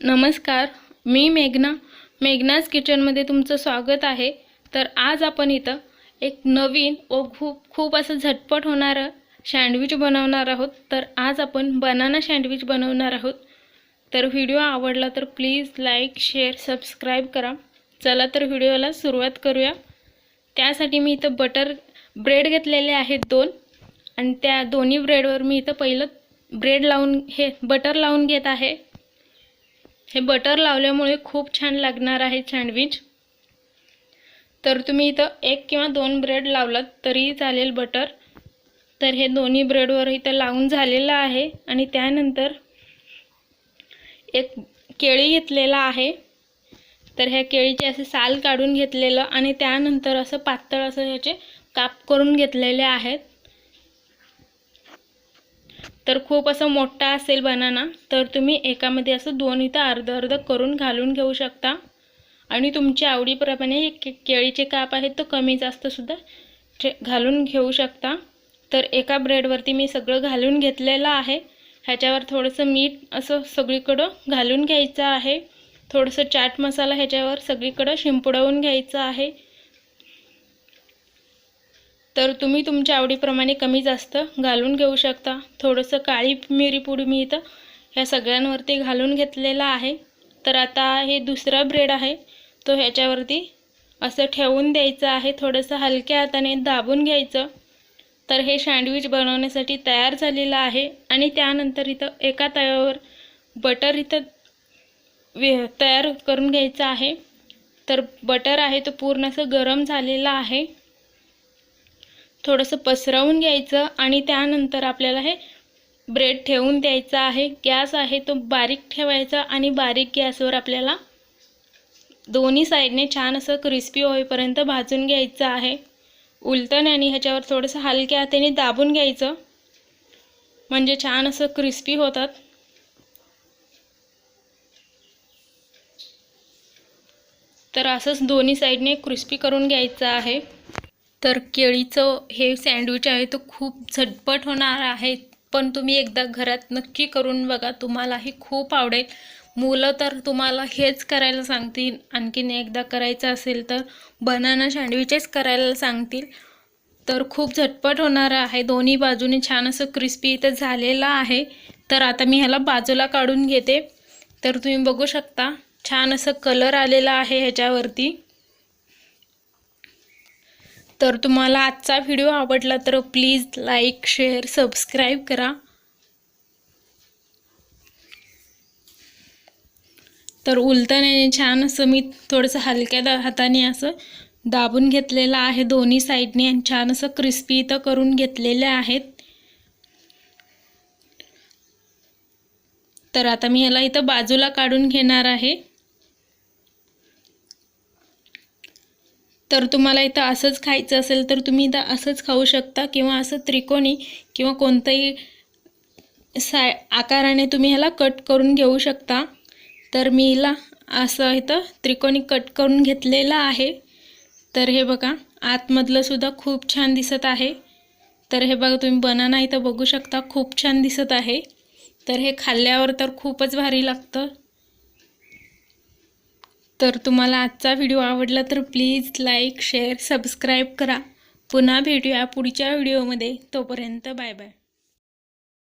नमस्कार, मी मेघनाज किचनमध्ये तुमचं स्वागत आहे। तर आज आपण इथं एक नवीन व खूप असं झटपट होणारं सँडविच बनवणार आहोत। तर आज आपण बनाना सँडविच बनवणार आहोत। तर व्हिडिओ आवडला तर प्लीज लाईक, शेअर, सबस्क्राइब करा। चला तर व्हिडिओला सुरुवात करूया। त्यासाठी मी इथं ब्रेड घेतलेले आहेत 2 आणि त्या दोन्ही ब्रेडवर मी इथं पहिलं बटर लावून घेत आहे। हे बटर लावल्यामुळे खूप छान लागणार आहे सँडविच। तर तुम्ही इथं 1 किंवा 2 ब्रेड लावलात तरी चालेल बटर। तर हे दोन्ही ब्रेडवर इथं लावून झालेलं आहे आणि त्यानंतर एक केळी घेतलेला आहे। तर ह्या केळीचे असे साल काढून घेतलेलं आणि त्यानंतर असं पातळ असं ह्याचे काप करून घेतलेले आहेत। तर खूप असं मोठा असेल बनाना तर तुम्ही एकामध्ये असं 2 इथं अर्ध करून घालून घेऊ शकता आणि तुमच्या आवडीप्रमाणे केळीचे काप आहेत तो कमी जास्त सुद्धा घालून घेऊ शकता। तर एका ब्रेडवरती मी सगळं घालून घेतलेलं आहे। ह्याच्यावर थोडंसं मीठ असं सगळीकडे घालून घ्यायचं आहे। थोडंसं चाट मसाला ह्याच्यावर सगळीकडे शिंपडवून घ्यायचा आहे। तर तुम्ही तुमच्या आवडीप्रमाणे कमी जास्त घालून घेऊ शकता। थोडंसं काळी मिरी पूड मी इथं ह्या सगळ्यांवरती घालून घेतलेला आहे। तर आता हे दुसरा ब्रेड आहे तो ह्याच्यावरती असं ठेवून द्यायचं आहे। थोडंसं हलक्या हाताने दाबून घ्यायचं। तर हे सँडविच बनवण्यासाठी तयार झालेलं आहे। आणि त्यानंतर इथं एका तव्यावर बटर इथं तयार करून घ्यायचं आहे। तर बटर आहे तो पूर्ण असं गरम झालेला आहे। थोडंसं पसरवून घ्यायचं आणि त्यानंतर आपल्याला हे ब्रेड ठेवून द्यायचा आहे। गॅस आहे तो बारीक ठेवायचा आणि बारीक गॅसवर आपल्याला दोन्ही साइडने छान असं क्रिस्पी होईपर्यंत भाजून घ्यायचं आहे। उलटण्याने ह्याच्यावर थोडंसं हलक्या हाताने दाबून घ्यायचं म्हणजे छान असं क्रिस्पी होतात। तर असंच दोन्ही साइडने क्रिस्पी करून घ्यायचं आहे। तर केळीचं हे सँडविच आहे तो खूप झटपट होणार आहे, पण तुम्ही एकदा घरात नक्की करून बघा, तुम्हालाही खूप आवडेल। मुलं तर तुम्हाला हेच करायला सांगतील। आणखीन एकदा करायचं असेल तर बनाना सँडविचेस करायला सांगतील। तर खूप झटपट होणार आहे। दोन्ही बाजूने छान असं क्रिस्पी इथं झालेलं आहे। तर आता मी ह्याला बाजूला काढून घेते। तर तुम्ही बघू शकता छान असं कलर आलेला आहे ह्याच्यावरती। तर तुम्हाला आजचा व्हिडिओ आवडला तर प्लीज लाईक, शेअर, सबस्क्राइब करा। तर उलटण्याने छान असं मी थोडंसं हलक्या हाताने असं दाबून घेतलेलं आहे दोन्ही साइडने आणि छान असं क्रिस्पी इथं करून घेतलेले आहेत। तर आता मी ह्याला इथं बाजूला काढून घेणार आहे। तर तुम्हाला इथं असंच खायचं असेल तर तुम्ही इथं असंच खाऊ शकता किंवा असं त्रिकोणी किंवा कोणत्याही आकाराने तुम्ही ह्याला कट करून घेऊ शकता। तर मी हिला असं इथं त्रिकोणी कट करून घेतलेला आहे। तर हे बघा आतमधलं सुद्धा खूप छान दिसत आहे। तर हे बघा तुम्ही बनाना इथं बघू शकता खूप छान दिसत आहे। तर हे खाल्ल्यावर तर खूपच भारी लागतं। तर तुम्हाला आजचा व्हिडिओ आवडला तर प्लीज लाईक, शेअर, सबस्क्राइब करा। पुन्हा भेटूया पुढच्या व्हिडिओमध्ये। तोपर्यंत बाय बाय।